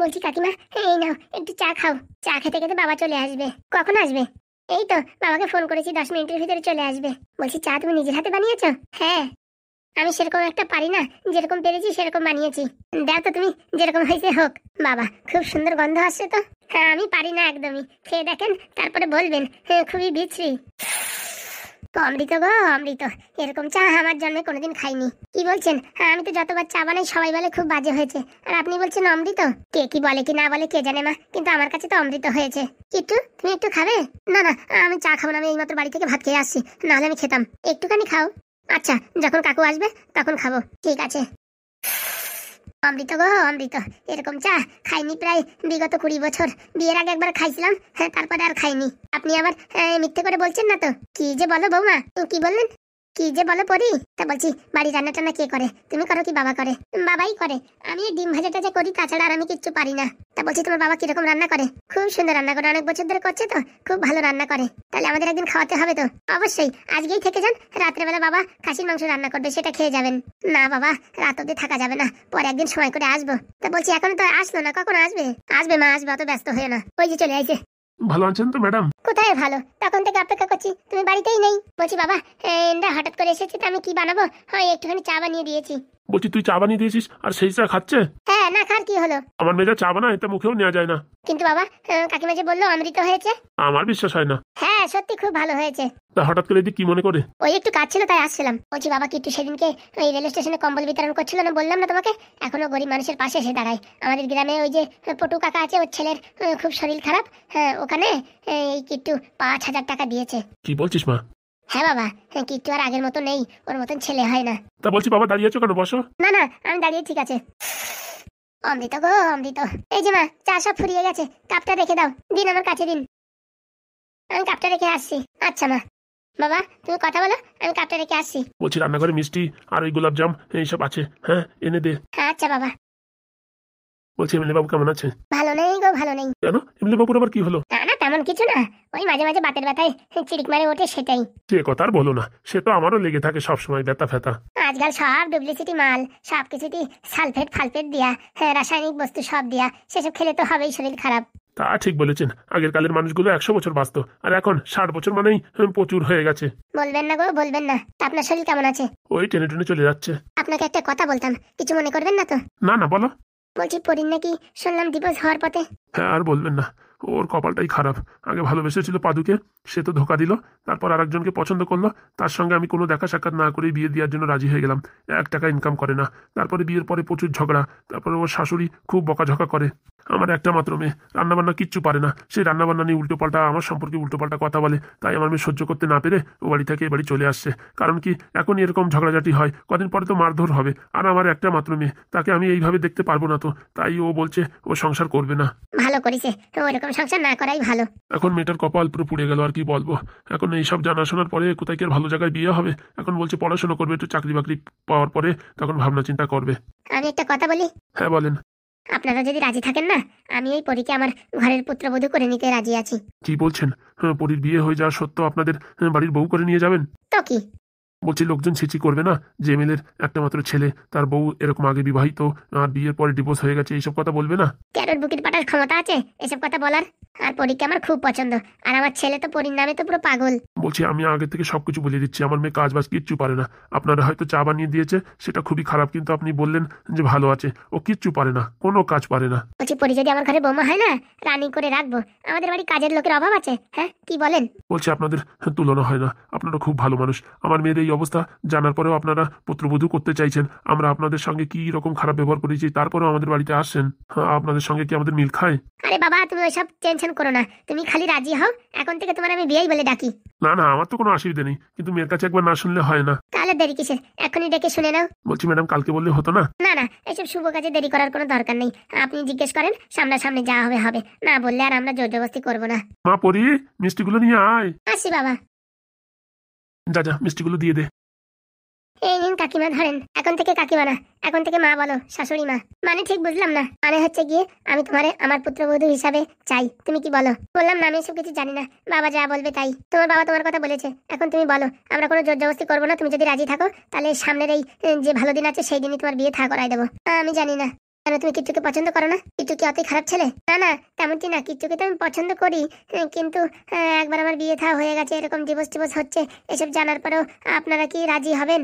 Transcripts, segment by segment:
বলছি কাকিমা, এই নাও একটু চা খাও। চা খেতে খেতে বাবা চলে আসবে। কখন আসবে? এই তো বাবাকে ফোন করেছি, 10 মিনিটের ভিতরে চলে আসবে। বলছি চা তুমি নিজের হাতে বানিয়েছো? হ্যাঁ, আমি সেরকম একটা পারি না, যেরকম পেরেছি সেরকম বানিয়েছি। দেখ তো তুমি, যেরকম হয়েছে হোক। বাবা খুব সুন্দর গন্ধ আসছে তো। হ্যাঁ, আমি পারি না একদমই। খেয়ে দেখেন, তারপরে বলবেন। হ্যাঁ, খুবই বিশ্রী। অমৃত গো অমৃত, এরকম চা আমার জন্মে কোনোদিন খাইনি। কি বলছেন? হ্যাঁ, আমি তো যতবার চা বানাই সবাই বলে খুব বাজে হয়েছে, আর আপনি বলছেন অমৃত। কে কি বলে কি না বলে কে জানে মা, কিন্তু আমার কাছে তো অমৃত হয়েছে। কিট্টু, তুমি একটু খাবে? না না, আমি চা খাবো না, আমি এইমাত্র বাড়ি থেকে ভাত খেয়ে আসছি, নাহলে আমি খেতাম। একটুখানি খাও। আচ্ছা, যখন কাকু আসবে তখন খাবো। ঠিক আছে। অমৃত গো অমৃত, এরকম চা খাইনি প্রায় বিগত 20 বছর। বিয়ের আগে একবার খাইছিলাম, হ্যাঁ, তারপরে আর খাইনি। আপনি আবার মিথ্যে করে বলছেন না তো? কি যে বলো বৌমা, কি বললেন? কি যে বলো পরি? তা বলছি বাড়ি রান্না টান্না কে করে? তুমি করো কি বাবা করে? বাবাই করে। আমি ডিম ভাজা টাজা করি, তাছাড়া আর আমি কিচ্ছু পারি না। তা বলছি তোমার বাবা কিরকম রান্না করে? খুব সুন্দর রান্না করে, অনেক বছর ধরে করছে তো, খুব ভালো রান্না করে। তাহলে আমাদের একদিন খাওয়াতে হবে তো। অবশ্যই, আজকেই থেকে যান, রাত্রেবেলা বাবা খাসির মাংস রান্না করবে, সেটা খেয়ে যাবেন। না বাবা, রাত অব্দি থাকা যাবে না, পরে একদিন সময় করে আসবো। তা বলছি এখন তো আসলো না, কখন আসবে? আসবে মা, আসবে, অত ব্যস্ত হয়ে না। ওই যে চলে আইছে। ভালো আছেন তো ম্যাডাম? কোথায় ভালো, তখন থেকে অপেক্ষা করছি, তুমি বাড়িতেই নেই। বলছি বাবা, এন্ডা হঠাৎ করে এসেছে, তো আমি কি বানাবো? হ্যাঁ, একটুখানি চা বানিয়ে দিয়েছি। বলছি তুই চা বানিয়ে দিয়েছিস আর সেই চা খাচ্ছে? হ্যাঁ, না খার কি হলো? আমার মেয়ে যা চা বানায় তা মুখেও নেওয়া যায় না। কিন্তু বাবা, কাকিমা যে বললো অমৃত হয়েছে। আমার বিশ্বাস হয় না। হ্যাঁ, সত্যি খুব ভালো হয়েছে। তা হঠাৎ করে এদিকে কি মনে করে? ওই একটু কাজ ছিল তাই আসছিলাম। বলছি বাবা, কিট্টু সেদিনকে ওই রেল স্টেশনে কম্বল বিতরণ করছিল না, বললাম না তোমাকে? এখনো গরিব মানুষের পাশে এসে দাঁড়ায়। আমাদের গ্রামে ওই যে পটু কাকা আছে, ওর ছেলের খুব শরীর খারাপ। হ্যাঁ, ওখানে এই কিট্টু 5,000 টাকা দিয়েছে। কি বলছিস মা? হ্যাঁ বাবা, কিট্টু আর আগের মতো নেই, ওর মতন ছেলে হয় না। তা বলছি বাবা দাঁড়িয়ে আছো কেন, বসো। না না, আমি দাঁড়িয়ে ঠিক আছে। অমৃত গো অমৃত, এই যে মা, চা সব ফুরিয়ে গেছে, কাপটা রেখে দাও। দিন আমার কাছে দিন, আমি কাপটা রেখে আসছি। আচ্ছা মা। বাবা তুমি কথা বলো, আমি কাপটা রেখে আসছি। বলছি রান্নাঘরে মিষ্টি আর ওই গোলাপজাম এইসব আছে, হ্যাঁ এনে দে। হ্যাঁ আচ্ছা বাবা। বলছি এমএলএ বাবু কেমন আছে? ভালো নেই গো, ভালো নেই। কেন, এমএলএ বাবুর আবার কি হলো? না না, তেমন কিছু না, ওই মাঝে মাঝে বাতের ব্যথায় চিড়িক মারে ওঠে, সেটাই। সে কথা আর বলো না, সে তো আমারও লেগে থাকে সবসময় ব্যথা ফেতা। আজকাল সব ডুপ্লিসিটি মাল, সব কিছুতেই সালফেট ফালফেট দিয়া, হ্যাঁ, রাসায়নিক বস্তু সব দিয়া, সেসব খেলে তো হবেই শরীর খারাপ। তা ঠিক বলেছেন, আগের কালের মানুষগুলো 100 বছর বাঁচত, আর এখন 60 বছর মানেই প্রচুর হয়ে গেছে। বলবেন না গো, বলবেন না। তা আপনার শরীর কেমন আছে? ওই টেনে টেনে চলে যাচ্ছে। আপনাকে একটা কথা বলতাম, কিছু মনে করবেন না তো? না না বলো। বলছি পরিন নাকি শুনলাম ডিভোর্স হওয়ার পথে। হ্যাঁ আর বলবেন না, ওর কপালটাই খারাপ। আগে ভালোবেসেছিল পাদুকে, সে তো ধোকা দিল, তারপর আরেকজনকে পছন্দ করলো, তার সঙ্গে আমি কোনো দেখা সাক্ষাৎ না করেই বিয়ে দেওয়ার জন্য রাজি হয়ে গেলাম। 1 টাকা ইনকাম করে না, তারপরে বিয়ের পরে প্রচুর ঝগড়া, তারপরে ওর শাশুড়ি খুব বকাঝকা করে। আমার একটা মাত্র মেয়ে, রান্নাবান্না কিচ্ছু পারে না, সেই রান্নাবান্না নিয়ে উল্টোপাল্টা আমার সম্পর্কে উল্টোপাল্টা কথা বলে। তাই আমার মেয়ে সহ্য করতে না পেরে ও বাড়ি থেকে এ বাড়ি চলে আসছে। কারণ কি, এখন এরকম ঝগড়াঝাটি হয়, কদিন পরে তো মারধর হবে। আর আমার একটা মাত্র মেয়ে, তাকে আমি এইভাবে দেখতে পারবো না তো, তাই ও বলছে ও সংসার করবে না। ভালো করেছে, ওইরকম সংসার না করাই ভালো। এখন মেয়েটার কপাল পুরো পুড়ে গেল, আর কি বলবো। এখন এইসব জানাশোনার পরে কোথায় কি আর ভালো জায়গায় বিয়ে হবে? এখন বলছে পড়াশোনা করবে, একটু চাকরি বাকরি পাওয়ার পরে তখন ভাবনা চিন্তা করবে। আমি একটা কথা বলি? হ্যাঁ বলেন। আপনারা যদি রাজি থাকেন না, আমি এই পরীকে আমার ঘরের পুত্রবধূ করে নিতে রাজি আছি। কি বলছেন? হ্যাঁ, পরীর বিয়ে হয়ে যাওয়া সত্ত্বেও আপনাদের বাড়ির বউ করে নিয়ে যাবেন? তো কি? বলছি লোকজন ছিচি করবে না যে এমএলএর একটা মাত্র ছেলে, তার বউ এরকম আগে বিবাহিত, আর বিয়ের পরে ডিভোর্স হয়ে গেছে, এইসব কথা বলবে না? ক্যারোর বুকির পাটার ক্ষমতা আছে এসব কথা বলার? আর পরীকে আমার খুব পছন্দ, আর আমার ছেলে তো পরীর নামে তো পুরো পাগল। বলছি আমি আগে থেকে সবকিছু বলে দিচ্ছি, আমার মেয়ে কাজ বাজ কিচ্ছু পারে না। আপনারা হয়তো চা বানিয়ে দিয়েছে, সেটা খুবই খারাপ, কিন্তু আপনি বললেন যে ভালো আছে। ও কিচ্ছু পারে না, কোনো কাজ পারে না। বলছি পরী যদি আমার ঘরে বৌমা হয় না, রানিং করে রাখবো। আমাদের বাড়ি কাজের লোকের অভাব আছে? হ্যাঁ, কি বলেন? বলছি আপনাদের তুলনা হয় না, আপনারা খুব ভালো মানুষ। আমার মেয়ের এই অবস্থা জানার পরেও আপনারা পুত্রবধূ করতে চাইছেন। আমরা আপনাদের সঙ্গে কি রকম খারাপ ব্যবহার করেছি, তারপরেও আমাদের বাড়িতে আসছেন। হ্যাঁ, আপনাদের সঙ্গে কি আমাদের মিল খায়? আরে বাবা, তুমি ওইসব টেনশন করো না, তুমি খালি রাজি হও, এখন থেকে তোমার আমি বিয়েই বলে ডাকি। না না, আমার তো কোনো অসুবিধা নেই, কিন্তু মেয়ের কাছে একবার না শুনলে হয় না। তাহলে দেরি কিসের, এখনই ডেকে শুনে নাও। বলছি ম্যাডাম কালকে বললে হতো না? না না, এসব শুভ কাজে দেরি করার কোনো দরকার নেই। আপনি জিজ্ঞেস করেন, সামনাসামনি যা হবে হবে, না বললে আর আমরা জোর জবরদস্তি করবো না। মা পরি, মিষ্টিগুলো নিয়ে আয়। আসি বাবা। যা যা, মিষ্টিগুলো দিয়ে দে। এই নিন কাকিমা, ধরেন। এখন থেকে কাকিমা না, এখন থেকে মা বলো, শাশুড়ি মা। মানে ঠিক বুঝলাম না, মানে হচ্ছে গিয়ে আমি তোমারে আমার পুত্রবধূ হিসাবে চাই। তুমি কি বলো? বললাম না, আমি এসব কিছু জানি না, বাবা যা বলবে তাই। তোমার বাবা তোমার কথা বলেছে, এখন তুমি বলো। আমরা কোনো জোর জবরদস্তি করবো না, তুমি যদি রাজি থাকো তাহলে সামনের এই যে ভালো দিন আছে সেই দিনই তোমার বিয়ে থা করাই দেবো। আমি জানি না, কেন তুমি কিচ্ছুকে পছন্দ করো না? কিচ্ছু কি অতই খারাপ ছেলে? না না, তেমনটি না, কিচ্ছুকে তো আমি পছন্দ করি, কিন্তু একবার আমার বিয়ে থা হয়ে গেছে, এরকম ডিভোর্স টিভোর্স হচ্ছে, এসব জানার পরেও আপনারা কি রাজি হবেন?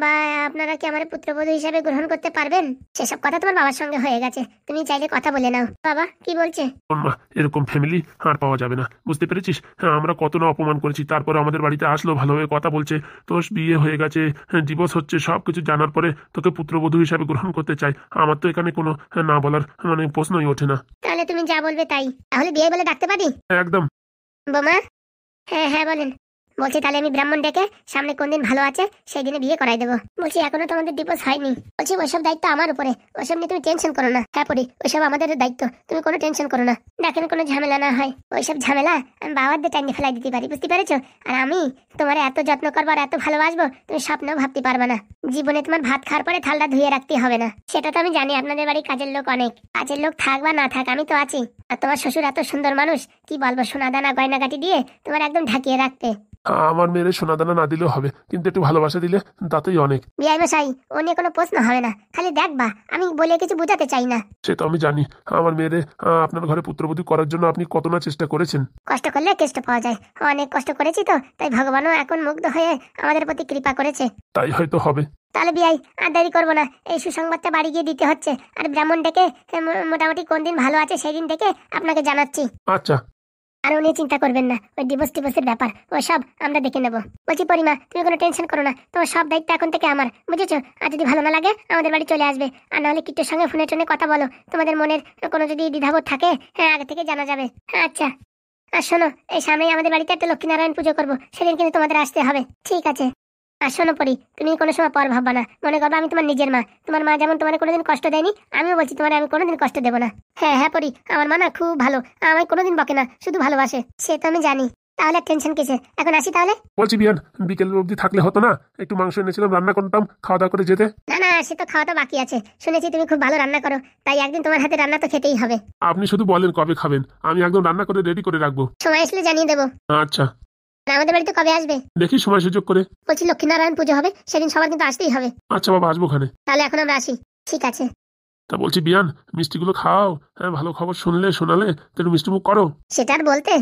বা আপনারা কি আমার পুত্রবধূ হিসাবে গ্রহণ করতে পারবেন? সেসব কথা তোমার বাবার সঙ্গে হয়ে গেছে, তুমি চাইলে কথা বলে নাও। বাবা কি বলছে? মা, এরকম ফ্যামিলি আর পাওয়া যাবে না, বুঝতে পেরেছিস? হ্যাঁ, আমরা কত না অপমান করেছি, তারপরে আমাদের বাড়িতে আসলো, ভালোভাবে কথা বলছে, তোর বিয়ে হয়ে গেছে, ডিভোর্স হচ্ছে, সবকিছু জানার পরে তোকে পুত্রবধূ হিসাবে গ্রহণ করতে চাই। আমার তো এখানে কোনো না বলার প্রশ্নই ওঠে না। তাহলে তুমি যা বলবে তাই। তাহলে বিয়ে বলে ডাকতে পারি? একদম। বোমা, হ্যাঁ হ্যাঁ বলেন। বলছি তাহলে আমি ব্রাহ্মণ ডেকে সামনে কোন দিন ভালো আছে সেই দিনে বিয়ে করাই দেবো। বলছি এখনো তো আমাদের ডিভোর্স হয়নি। বলছি ওইসব দায়িত্ব আমার উপরে, ওইসব নিয়ে তুমি টেনশন করো না। হ্যাঁ পড়ি, ওইসব আমাদের দায়িত্ব, তুমি কোনো টেনশন করো না। দেখেন কোনো ঝামেলা না হয়, ওইসব ঝামেলা আমি বাবাদের টাইমে ফেলাই দিতে পারি, বুঝতে পেরেছো? আর আমি তোমার এত যত্ন করবো আর এত ভালোবাসবো, তুমি স্বপ্নেও ভাবতে পারবে না। জীবনে তোমার ভাত খাওয়ার পরে থালটা ধুয়ে রাখতে হবে না, সেটা তো আমি জানি। আপনাদের বাড়ি কাজের লোক অনেক, কাজের লোক থাক বা না থাক আমি তো আছি। আর তোমার শ্বশুর এত সুন্দর মানুষ, কি বলবো, সোনা দানা গয়নাগাটি দিয়ে তোমার একদম ঢাকিয়ে রাখতে। আমার মেয়ের সোনাদানা না দিলেও হবে, কিন্তু একটু ভালোবাসা দিলে তাতেই অনেক। বিআই মশাই, ও নিয়ে কোনো প্রশ্ন হবে না, খালি দেখবা, আমি বলে কিছু বুঝাতে চাই না। সে তো আমি জানি। আমার মেয়েরে আপনার ঘরে পুত্রবধূ করার জন্য আপনি কত না চেষ্টা করেছেন। কষ্ট করলে কেষ্ট পাওয়া যায়, অনেক কষ্ট করেছি তো, তাই ভগবানও এখন মুগ্ধ হয়ে আমাদের প্রতি কৃপা করেছে। তাই হয়তো হবে। তাহলে বিআই আর দেরি করবো না, এই সুসংবাদটা বাড়ি গিয়ে দিতে হচ্ছে। আর ব্রাহ্মণ ডেকে মোটামুটি কোন দিন ভালো আছে সেই দিন ডেকে আপনাকে জানাচ্ছি। আচ্ছা। আর উনি চিন্তা করবেন না, ওই ডিভোর্স টিভোর্সের ব্যাপার ও সব আমরা দেখে নেবো। বলছি পরিমা, তুমি কোনো টেনশন করো না, তোমার সব দায়িত্ব এখন থেকে আমার, বুঝেছো? আর যদি ভালো না লাগে আমাদের বাড়ি চলে আসবে, আর নাহলে কিট্টুর সঙ্গে ফোনে টোনে কথা বলো, তোমাদের মনের কোনো যদি দ্বিধাবোধ থাকে হ্যাঁ আগে থেকে জানা যাবে। আচ্ছা, আর শোনো, এই সামনেই আমাদের বাড়িতে একটা লক্ষ্মীনারায়ণ পুজো করবো, সেদিন কিন্তু তোমাদের আসতে হবে, ঠিক আছে? আর শোনো পরি, তুমি কোনো সময় পর ভাববা না, মনে করবো আমি তোমার নিজের মা। তোমার মা যেমন তোমার কোনোদিন কষ্ট দেয়নি, আমিও বলছি তোমার আমি কোনোদিন কষ্ট দেবো না। হ্যাঁ হ্যাঁ পরি, আমার মা না খুব ভালো, আমায় কোনোদিন বকে না, শুধু ভালোবাসে, সে তো আমি জানি। তাহলে টেনশন কিসে, এখন আসি তাহলে। বলছি বিয়ান, বিকেল অবধি থাকলে হতো না? একটু মাংস এনেছিলাম, রান্না করতাম, খাওয়া দাওয়া করে যেতে। না না, সে তো খাওয়া তো বাকি আছে, শুনেছি তুমি খুব ভালো রান্না করো, তাই একদিন তোমার হাতে রান্না তো খেতেই হবে। আপনি শুধু বলেন কবে খাবেন, আমি একদম রান্না করে রেডি করে রাখবো। সময় আসলে জানিয়ে দেবো। আচ্ছা। আমাদের বাড়িতে কবে আসবে? দেখি সময় সুযোগ করে। বলছি লক্ষ্মীনারায়ণ পুজো হবে, সেদিন সবার কিন্তু আসতেই হবে। আচ্ছা বাবা, আসবো ওখানে। তাহলে এখন আমরা আসি, ঠিক আছে? তা বলছি বিয়ান, মিষ্টিগুলো খাও। হ্যাঁ, ভালো খবর শোনালে তো একটু মিষ্টি মুখ করো। সেটা আর বলতে,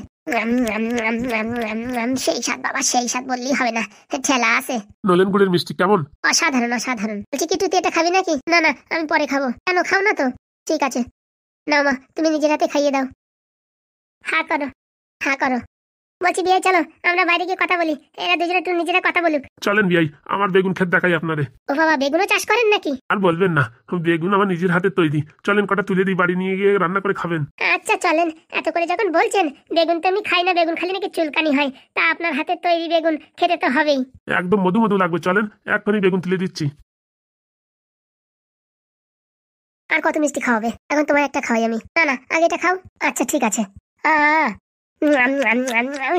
সেই স্বাদ বাবা, সেই স্বাদ বললেই হবে না, ঠেলা আছে। নলেন গুড়ের মিষ্টি কেমন? অসাধারণ অসাধারণ। বলছি কি তুই এটা খাবি নাকি? না না, আমি পরে খাবো। কেন, খাও না তো? ঠিক আছে, নাও মা, তুমি নিজের হাতে খাইয়ে দাও। হ্যাঁ করো, হ্যাঁ করো। বলছি বিয়ে চলো আমরা বাইরে গিয়ে কথা বলি, এরা দুজনে একটু নিজেরা কথা বলুক। চলেন বিয়াই, আমার বেগুন ক্ষেত দেখাই আপনারে। ও বাবা, বেগুনও চাষ করেন নাকি? আর বলবেন না, বেগুন আমার নিজের হাতে তৈরি। চলেন কটা তুলে দিই, বাড়ি নিয়ে গিয়ে রান্না করে খাবেন। আচ্ছা চলেন, এত করে যখন বলছেন। বেগুন তো আমি খাই না, বেগুন খালি নাকি চুলকানি হয়, তা আপনার হাতে তৈরি বেগুন খেতে তো হবেই। একদম মধু মধু লাগবে, চলেন এক্ষুনি বেগুন তুলে দিচ্ছি। আর কত মিষ্টি খাওয়াবে? এখন তোমার একটা খাওয়াই আমি। না না, আগে এটা খাও। আচ্ছা ঠিক আছে।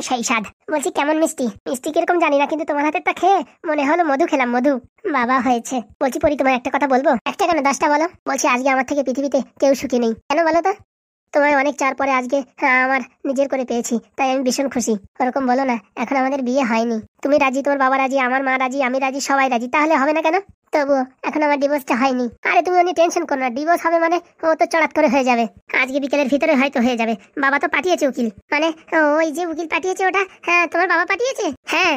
সেই স্বাদ। বলছি কেমন মিষ্টি? মিষ্টি কিরকম জানি না, কিন্তু তোমার হাতেরটা খেয়ে মনে হলো মধু খেলাম, মধু। বাবা হয়েছে। বলছি পরি, তোমার একটা কথা বলবো? একটা কেন, 10টা বলো। বলছি আজকে আমার থেকে পৃথিবীতে কেউ সুখী নেই। কেন বলো তো? তোমায় অনেক চার পরে আজকে আমার নিজের করে পেয়েছি, তাই আমি ভীষণ খুশি। ওরকম বলো না, এখন আমাদের বিয়ে হয়নি। তুমি রাজি, তোমার বাবা রাজি, আমার মা রাজি, আমি রাজি, সবাই রাজি, তাহলে হবে না কেন? তবুও এখন আমার ডিভোর্সটা হয়নি। আরে তুমি অনেক টেনশন করো না, ডিভোর্স হবে মানে ও তো চড়াত করে হয়ে যাবে, আজকে বিকেলের ভিতরে হয়তো হয়ে যাবে। বাবা তো পাঠিয়েছে উকিল, মানে ওই যে উকিল পাঠিয়েছে ওটা, হ্যাঁ তোমার বাবা পাঠিয়েছে। হ্যাঁ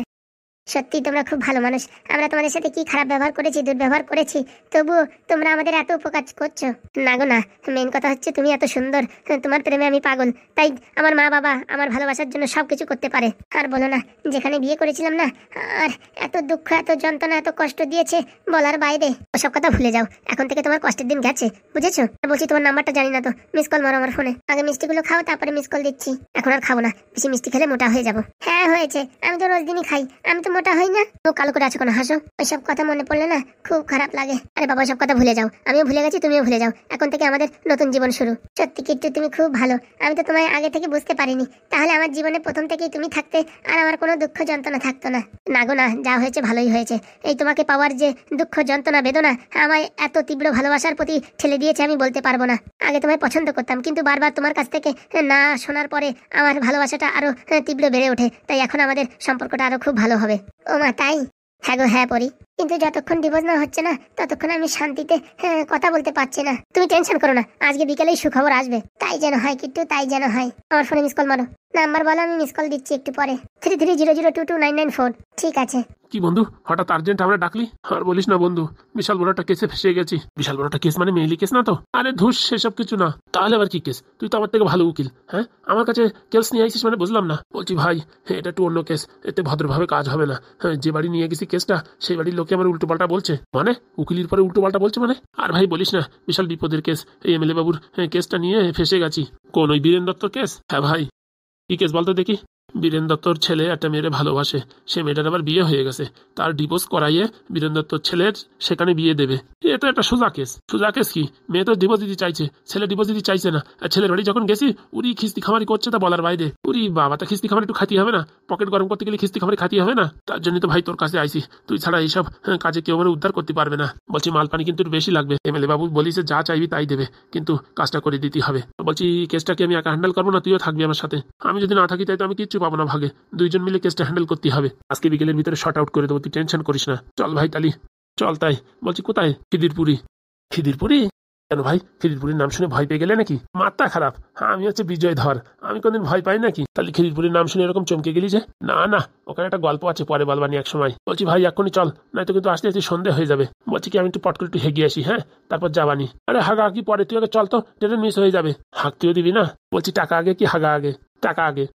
সত্যি তোমরা খুব ভালো মানুষ, আমরা তোমাদের সাথে কি খারাপ ব্যবহার করেছি, দুর্ব্যবহার করেছি, তবুও তোমরা আমাদের এত উপকার করছো। না গো না, মেন কথা হচ্ছে তুমি এত সুন্দর, তোমার প্রেমে আমি পাগল, তাই আমার মা বাবা আমার ভালোবাসার জন্য সবকিছু করতে পারে। আর বলো না, যেখানে বিয়ে করেছিলাম না, আর এত দুঃখ, এত যন্ত্রণা, এত কষ্ট দিয়েছে বলার বাইরে। ওসব কথা ভুলে যাও, এখন থেকে তোমার কষ্টের দিন গেছে, বুঝেছো? বলছি তোমার নাম্বারটা জানি না তো, মিস কল মারো আমার ফোনে। আগে মিষ্টিগুলো খাও, তারপরে মিস কল দিচ্ছি। এখন আর খাবো না, বেশি মিষ্টি খেলে মোটা হয়ে যাবো। হ্যাঁ হয়েছে, আমি তো রোজ দিনই খাই, আমি তো মোটা হই না। তো কালো করে আছো কোনো, হাসো। ওইসব কথা মনে পড়লে না খুব খারাপ লাগে। আরে বাবা, সব কথা ভুলে যাও, আমিও ভুলে গেছি, তুমিও ভুলে যাও, এখন থেকে আমাদের নতুন জীবন শুরু। সত্যি কিট্টু, তুমি খুব ভালো, আমি তো তোমায় আগে থেকে বুঝতে পারিনি, তাহলে আমার জীবনে প্রথম থেকেই তুমি থাকতে, আর আমার কোনো দুঃখ যন্ত্রণা থাকতো না। না গো না, যা হয়েছে ভালোই হয়েছে। এই তোমাকে পাওয়ার যে দুঃখ যন্ত্রণা বেদনা আমায় এত তীব্র ভালোবাসার প্রতি ঠেলে দিয়েছে আমি বলতে পারবো না। আগে তোমায় পছন্দ করতাম, কিন্তু বারবার তোমার কাছ থেকে না শোনার পরে আমার ভালোবাসাটা আরো তীব্র বেড়ে ওঠে, তাই এখন আমাদের সম্পর্কটা আরো খুব ভালো হবে। ও মা তাই? হ্যাঁ গো হ্যাঁ পরি, কিন্তু যতক্ষণ ডিভোর্স না হচ্ছে না ততক্ষণ আমি শান্তিতে কথা বলতে পারছি না। তুমি টেনশন করো না, আজকে বিকেলেই সুখবর আসবে। তাই যেন হয় কিট্টু, তাই যেন হয়। আমার ফোনে মিস কল মারো। নাম্বার বলো, আমি মিস কল দিচ্ছি একটু পরে। 3300222994। ঠিক আছে। কি বন্ধু, হঠাৎ আর্জেন্ট আমরা ডাকলি? আর বলিস না বন্ধু, বিশাল বড় একটা কেসে ফেসে গেছি। বিশাল বড় একটা কেস মানে মেইলি কেস না তো? আরে ধুস, সেসব কিছু না। তাহলে আবার কি কেস? তুই তো আমার থেকে ভালো উকিল। হ্যাঁ, আমার কাছে কেস নিয়ে আইসিস মানে বুঝলাম না। বলছি ভাই, এটা একটু অন্য কেস, এতে ভদ্রভাবে কাজ হবে না। হ্যাঁ, যে বাড়ি নিয়ে গেছি কেসটা, সেই বাড়ির লোকে আমার উল্টো পাল্টা বলছে। মানে উকিলের পরে উল্টো পাল্টা বলছে মানে? আর ভাই বলিস না, বিশাল বিপদের কেস। এই এমএলএ বাবুর কেসটা নিয়ে ফেসে গেছি। কোন ওই বীরেন দত্ত কেস? হ্যাঁ ভাই। কি কেস বলতো দেখি? বীরেন দত্তর ছেলে একটা মেয়েরে ভালোবাসে, সে মেয়েটার আবার বিয়ে হয়ে গেছে। তার ডিভোর্স করাইয়ে বীরেন দত্তর ছেলের সেখানে বিয়ে দেবে। এ তো একটা সোজা কেস। সোজা কেস কি? মেয়ে তো ডিভোর্স দিতে চাইছে, ছেলে ডিভোর্স দিতে চাইছে না। আর ছেলের বাড়ি যখন গেছি, উনি খিস্তি খামারি করছে তা বলার বাইরে। উনি বাবাটা খিস্তি খামারি একটু খাতি হবে না? পকেট গরম করতে গেলে খিস্তি খামারি খাতি হবে না? তার জন্য তো ভাই তোর কাছে আইসি। তুই ছাড়া এইসব কাজে কেউ মানে উদ্ধার করতে পারবে না। বলছি মাল পানি কিন্তু একটু বেশি লাগবে। এমএলএ বাবু বলিস যা চাইবি তাই দেবে, কিন্তু কাজটা করে দিতে হবে। বলছি কেসটা কি আমি একা হ্যান্ডেল করবো না তুইও থাকবি আমার সাথে? আমি যদি না থাকি তাই তো আমি কিচ্ছু পাবো না ভাগে। দুইজন মিলে কেসটা হ্যান্ডেল করতে হবে। আজকে বিকেলের ভিতরে শর্ট আউট করে দেবো, তুই টেনশন করিস না। চল ভাই তালি চল। তাই বলছি কোথায়? খিদিরপুরি। খিদিরপুরি? কেন ভাই, খিদিরপুরির নাম শুনে ভয় পেয়ে গেলে নাকি? মাথা খারাপ? আমি হচ্ছে বিজয় ধর, আমি কোনদিন ভয় পাই নাকি? তাহলে খিদিরপুরির নাম শুনে এরকম চমকে গেলি যে? না না, ওখানে একটা গল্প আছে, পরে বলবানি এক সময়। বলছি ভাই এখনই চল, নয়তো কিন্তু আসতে আসতে সন্ধে হয়ে যাবে। বলছি কি আমি একটু পট করে একটু হেগে আসি, হ্যাঁ, তারপর যাবানি। আরে হাগা কি পরে, তুই আগে চল তো, ট্রেন মিস হয়ে যাবে। হাঁক তুইও দিবি না? বলছি টাকা আগে কি হাগা আগে? টাকা আগে।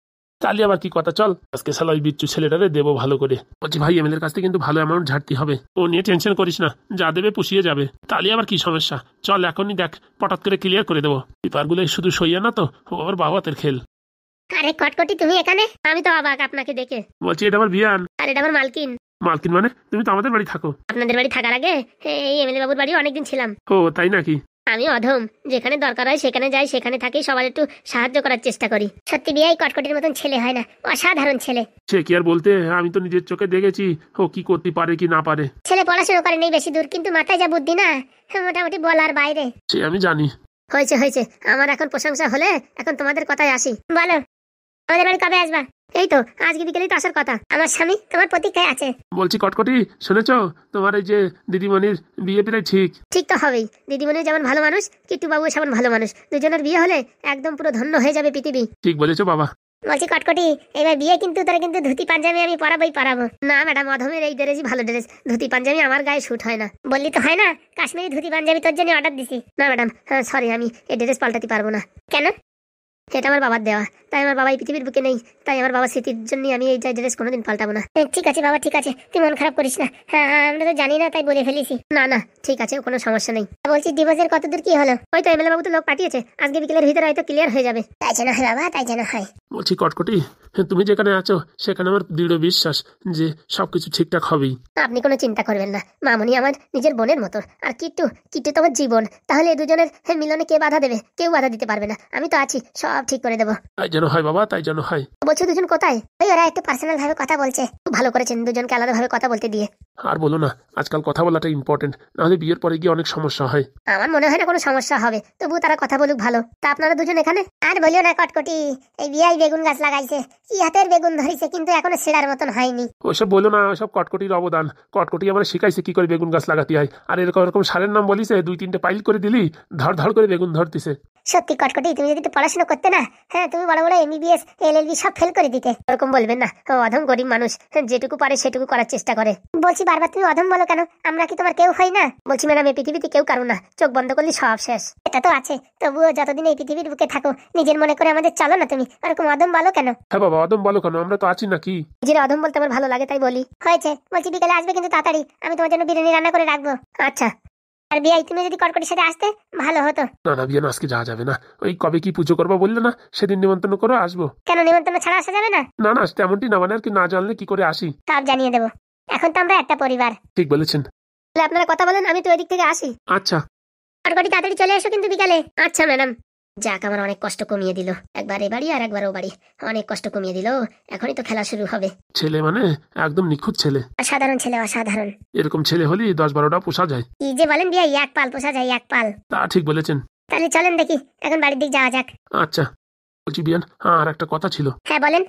তাহলে আবার কি কথা, চল আজকে শালা ওই বিচ্ছু ছেলেটারে দেবো ভালো করে। বলছি ভাই এমএলএর কাছ থেকে কিন্তু ভালো অ্যামাউন্ট ঝাড়তে হবে, ও নিয়ে টেনশন করিস না, যা দেবে পুষিয়ে যাবে। তাহলে আবার কি সমস্যা? চল এখনই দেখ, পটাত করে ক্লিয়ার করে দেবো। পেপারগুলো শুধু সইয়া না তো, ও আবার বাবাতের খেল। আরে কটকটি, তুমি এখানে? আমি তো অবাক আপনাকে দেখে। বলছি এটা আমার বিয়ান। আর এটা আমার মালকিন। মালকিন মানে? তুমি তো আমাদের বাড়ি থাকো। আপনাদের বাড়ি থাকার আগে এই এমএলএ বাবুর বাড়ি অনেকদিন ছিলাম। ও তাই নাকি? আমি অধম, যেখানে দরকার হয় সেখানে যাই, সেখানে থাকি, সবার একটু সাহায্য করার চেষ্টা করি। সত্যি বিয়াই কটকটির মতন ছেলে হয় না, অসাধারণ ছেলে। সে কি আর বলতে, আমি তো নিজের চোখে দেখেছি ও কি করতে পারে কি না পারে। ছেলে পড়াশোনা করে নেই বেশি দূর, কিন্তু মাথায় যা বুদ্ধি না, মোটামুটি বলার বাইরে। সে আমি জানি। হয়েছে হয়েছে, আমার এখন প্রশংসা হলে এখন তোমাদের কথায় আসি। বলো, আমাদের বাড়ি কবে আসবা? এই তো আজকে বিকেলেই তো আসার কথা। আমার স্বামী তোমার প্রতীক্ষায় আছে। বলছি কটকটি, শুনেছ তোমার এই যে দিদিমণির বিয়ে প্রায় ঠিক? ঠিক তো হবেই, দিদিমণি যেমন ভালো মানুষ, কিট্টু বাবু সেমন ভালো মানুষ। দুজনের বিয়ে হলে একদম পুরো ধন্য হয়ে যাবে পৃথিবী। ঠিক বলেছো বাবা। বলছি কটকটি, এবার বিয়ে কিন্তু তোরা কিন্তু ধুতি পাঞ্জাবি আমি পরাবো। না ম্যাডাম, অধমের এই ড্রেসই ভালো ড্রেস, ধুতি পাঞ্জাবি আমার গায়ে শুট হয় না। বললি তো হয় না, কাশ্মীরি ধুতি পাঞ্জাবি তোর জন্য অর্ডার দিছি। না ম্যাডাম, সরি, আমি এই ড্রেস পাল্টাতে পারবো না। কেন? এটা আমার বাবার দেওয়া, তাই আমার বাবা এই পৃথিবীর বুকে নেই, তাই আমার বাবার স্মৃতির জন্য আমি এই ড্রেস কোনোদিন পাল্টাবো না। ঠিক আছে বাবা, ঠিক আছে, তুই মন খারাপ করিস না। হ্যাঁ, আমরা তো জানি না তাই বলে ফেলেছি। না না ঠিক আছে, কোনো সমস্যা নেই। বলছি ডিভোর্সের কত দূর কি হলো? ওই তো এমএলএ বাবু তো লোক পাঠিয়েছে, আজকে বিকেলের ভিতরে হয়তো ক্লিয়ার হয়ে যাবে। তাই যেন হয় বাবা, তাই যেন হয়। বলছি কটকটি, তুমি যেখানে আছো সেখানে আমার দৃঢ় বিশ্বাস যে সবকিছু ঠিকঠাক হবেই। আপনি কোনো চিন্তা করবেন না, মামনি আমার নিজের বোনের মতো, আর কিট্টু তো আমার জীবন। তাহলে এই দুজনের মিলনে কে বাধা দেবে? কেউ বাধা দিতে পারবে না, আমি তো আছি, সব ঠিক করে দেবো। তাই যেন হয় বাবা, তাই যেন হয়। বলছো দুজন কোথায়? ওই ওরা একটু পার্সোনাল ভাবে কথা বলছে। খুব ভালো করেছেন দুজনকে আলাদা ভাবে কথা বলতে দিয়ে। আর বলো না, আজকাল কথা বলাটা ইম্পর্টেন্ট, নাহলে বিয়ের পরে গিয়ে অনেক সমস্যা হয়। আমার মনে হয় না কোনো সমস্যা হবে, তবুও তারা কথা বলুক ভালো। তা আপনারা দুজন এখানে? আর বলিও না কটকটি, এই বিয়াই বেগুন গাছ লাগাইছে, কি হাতের বেগুন ধরেছে, কিন্তু এখনো ছেড়ার মতন হয়নি। ওইসব বলো না, ওইসব কটকটির অবদান। কটকটি আমার শিখাইছে কি করে বেগুন গাছ লাগাতে হয়। আর এরকম এরকম সারের নাম বলিছে, 2-3টে পাইল করে দিলি, ধর ধর করে বেগুন ধরতিছে। সত্যি কটকটি, তুমি যদি একটু পড়াশোনা করতে না, তুমি বড় বড় এমবিবিএস এলএলবি সব ফেল করে দিতে। ওরকম বলবেন না, অধম গরিব মানুষ, যেটুকু পারে সেটুকু করার চেষ্টা করে। বলছি বারবার তুমি অধম বলো কেন? আমরা কি তোমার কেউ হয় না? বলছি ম্যাডাম, এই পৃথিবীতে কেউ কারো না, চোখ বন্ধ করলে সব শেষ। এটা তো আছে, তবুও যতদিন এই পৃথিবীর বুকে থাকো নিজের মনে করে আমাদের চলো না। তুমি ওরকম অধম বলো কেন? হ্যাঁ বাবা, অদম বলো কেন? আমরা তো আছি নাকি? নিজের অধম বলতে আমার ভালো লাগে তাই বলি। হয়েছে, বলছি বিকেলে আসবে কিন্তু তাড়াতাড়ি, আমি তোমার জন্য বিরিয়ানি রান্না করে রাখবো। আচ্ছা। আর বিয়াই তুমি যদি কটকটির সাথে আসতে ভালো হতো। না না বিয়ে, আজকে যাওয়া যাবে না। ওই কবে কি পুজো করবো বললে না, সেদিন নিমন্ত্রণ করো, আসবো। কেন নিমন্ত্রণ ছাড়া আসা যাবে না? না না, তেমনটি না, মানে আর কি, না জানলে কি করে আসি? সব জানিয়ে দেবো, এখন তো আমরা একটা পরিবার। ঠিক বলেছেন। তাহলে আপনারা কথা বলেন, আমি তো ওই দিক থেকে আসি। আচ্ছা। কটকটি তাড়াতাড়ি চলে এসো কিন্তু বিকালে। আচ্ছা ম্যাডাম। যাক, আমার অনেক কষ্ট কমিয়ে দিল, একবার এ বাড়ি আর একবার ও বাড়ি, অনেক কষ্ট কমিয়ে দিল। এখনই তো খেলা শুরু হবে। ছেলে মানে একদম নিখুঁত ছেলে, অসাধারণ ছেলে, অসাধারণ। এরকম ছেলে হলে 10-12টা পোষা যায়। কি যে বলেন বিয়াই, এক পাল পোষা যায়, এক পাল। তা ঠিক বলেছেন। তাহলে চলেন দেখি এখন বাড়ির দিক যাওয়া যাক। আচ্ছা। বলছি বিয়ান, আর একটা কথা ছিল। হ্যাঁ বলেন।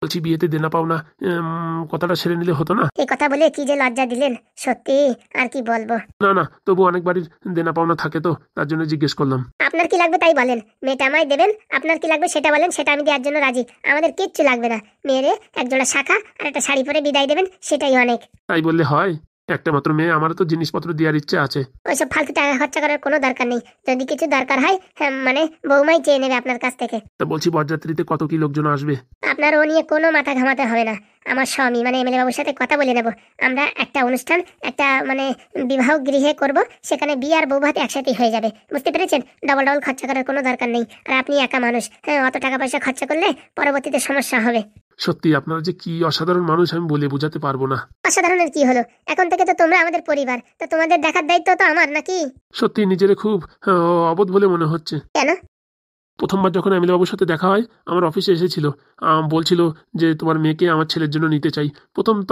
বলছি বিয়েতে দেনা পাওনা কথাটা সেরে নিলে হতো না? এই কথা বলে কি যে লজ্জা দিলেন, সত্যি আর কি বলবো। না না, তবু অনেক বাড়ির দেনা পাওনা থাকে তো, তার জন্য জিজ্ঞেস করলাম। আপনার কি লাগবে তাই বলেন, মেয়েটা আমায় দেবেন। আপনার কি লাগবে সেটা বলেন, সেটা আমি দেওয়ার জন্য রাজি। আমাদের কিচ্ছু লাগবে না, মেয়েরে একজোড়া শাখা আর একটা শাড়ি পরে বিদায় দেবেন, সেটাই অনেক। তাই বললে হয়? একটা মাত্র মেয়ে, আমারও তো জিনিসপত্র দেওয়ার ইচ্ছে আছে। ওইসব ফালতু টাকা খরচা করার কোনো দরকার নেই। যদি কিছু দরকার হয়, হ্যাঁ, মানে বৌমাই চেয়ে নেবে আপনার কাছ থেকে। তা বলছি বরযাত্রীতে কত কি লোকজন আসবে? আপনার ও নিয়ে কোনো মাথা ঘামাতে হবে না। আমার স্বামী মানে এমএলএ বাবুর সাথে কথা বলে নেব। আমরা একটা অনুষ্ঠান, একটা মানে বিবাহ গৃহে করব, সেখানে বিয়ে আর বউ ভাত একসাথেই হয়ে যাবে, বুঝতে পেরেছেন? ডবল ডবল খরচা করার কোনো দরকার নেই। আর আপনি একা মানুষ, হ্যাঁ, অত টাকা পয়সা খরচা করলে পরবর্তীতে সমস্যা হবে। সত্যি আপনারা যে কি অসাধারণ মানুষ, আমি বলে বোঝাতে পারবো না। অসাধারণের কি হলো? এখন থেকে তো তোমরা আমাদের পরিবার, তো তোমাদের দেখার দায়িত্ব তো আমার, নাকি? সত্যি নিজেরে খুব অবোধ বলে মনে হচ্ছে। কেন? প্রথমবার যখন এমএলএ বাবুর সাথে দেখা হয়, আমার অফিসে এসেছিল, বলছিল যে তোমার মেয়েকে আমার ছেলের জন্য নিতে চাই।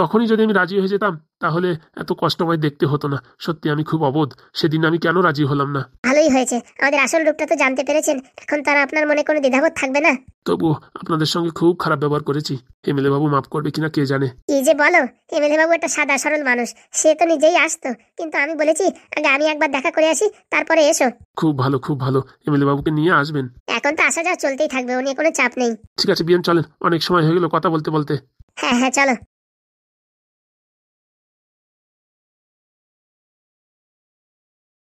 তখনই যদি আমি রাজি হয়ে যেতাম, তাহলে এত কষ্টময় দেখতে হতো না। সত্যি আমি খুব অবোধ, সেদিন আমি কেন রাজি হলাম না। ভালোই হয়েছে, আমাদের আসল রূপটা তো জানতে পেরেছেন। এখন তার আপনার মনে কোনো দ্বিধাবোধ থাকবে না। তবুও আপনাদের সঙ্গে খুব খারাপ ব্যবহার করেছি, এমএলএ বাবু মাফ করবে কিনা কে জানে। কি যে বলো, এমএলএ বাবু একটা সাদা সরল মানুষ, সে তো নিজেই আসতো। কিন্তু আমি বলেছি আগে আমি একবার দেখা করে আসি, তারপরে এসো। খুব ভালো, খুব ভালো, এমএলএ বাবুকে নিয়ে আসবেন। এখন তো আসা যাওয়া চলতেই থাকবে, ও নিয়ে কোনো চাপ নেই। ঠিক আছে বিয়ান, চলেন, অনেক সময় হয়ে গেল কথা বলতে বলতে। হ্যাঁ হ্যাঁ, চলো।